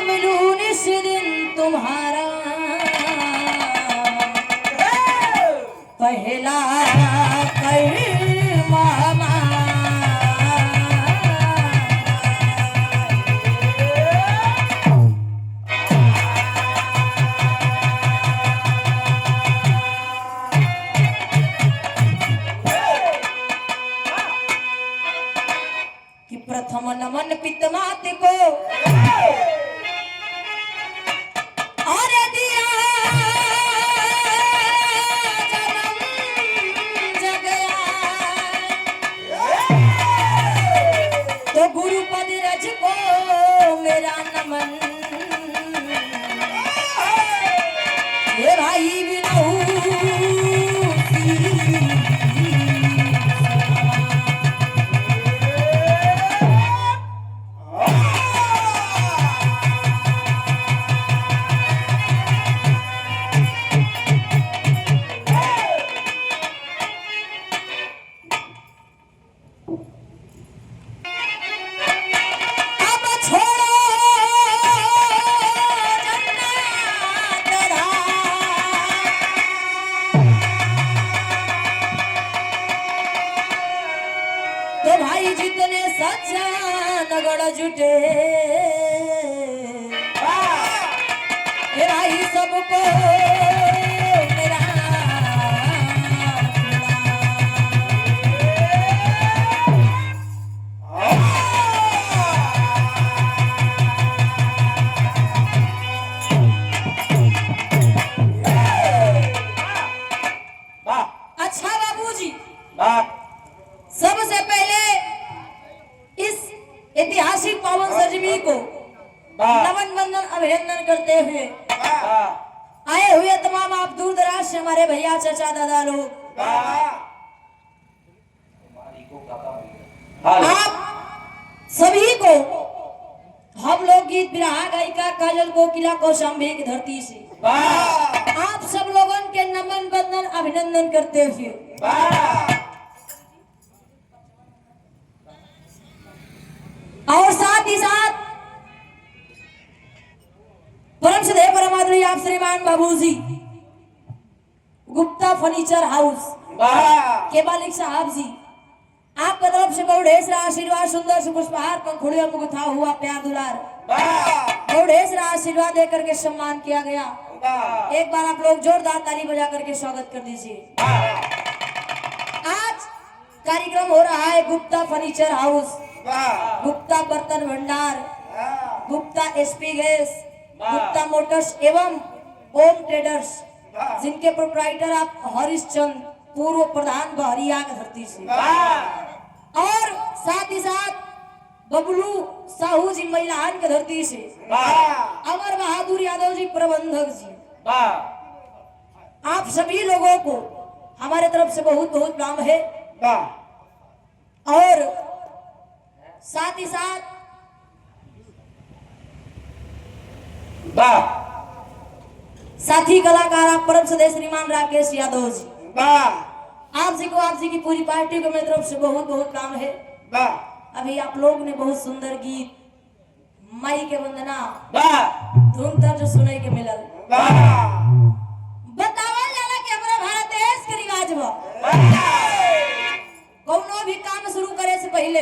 मिलूं इस दिन तुम्हारा पहला कलमा कि प्रथम नमन पितमात को और दिया जन्म जगया तो गुरुपद रज को मेरा नमन ये भाई विनहू जुटे भाई सबको मेरा अच्छा बाबूजी सबसे पहले इस ऐतिहासिक पावन सरजमी को नमन बंदन अभिनंदन करते हुए आए हुए तमाम आप दूर दराज से हमारे भैया चाचा दादा लोग आप सभी को हम लोग गीत बिरहा गायिका काजल कोकिला कौशाम्बी की धरती से आप सब लोगों के नमन बंदन अभिनंदन करते हुए और साथ ही साथ परम सदैव परमात्मा आप श्रीमान बाबूजी गुप्ता फर्नीचर हाउस के मालिक साहब जी आपका तरफ से बहुत ढेर सारा आशीर्वाद सुंदर से पुष्पहार पंखुड़ियों में गुथा हुआ प्यार दुलार बहुत ढेर सारा आशीर्वाद देकर के सम्मान किया गया। एक बार आप लोग जोरदार ताली बजा करके स्वागत कर दीजिए। आज कार्यक्रम हो रहा है गुप्ता फर्नीचर हाउस, गुप्ता बर्तन भंडार, Gupta SP gas, Gupta Motors एवं ओम ट्रेडर्स जिनके प्रोप्राइटर आप हरिश्चंद पूर्व प्रधान बहरिया की धरती से और साथ ही साथ बबलू साहू जी महिलान की धरती से अमर बहादुर यादव जी प्रबंधक जी आप सभी लोगों को हमारे तरफ से बहुत बहुत प्रणाम है। और साथ ही साथ साथी कलाकार आप परम सदैव श्रीमान राकेश यादव जी आप जी की पूरी पार्टी को मेरी तरफ से बहुत बहुत प्रणाम है। अभी आप लोग ने बहुत सुंदर गीत माई के वंदना धुन तर्ज सुने के मिलल बतावल जाला कि हमरा भारत देश के रिवाज बा कोनो भी काम शुरू करे से पहले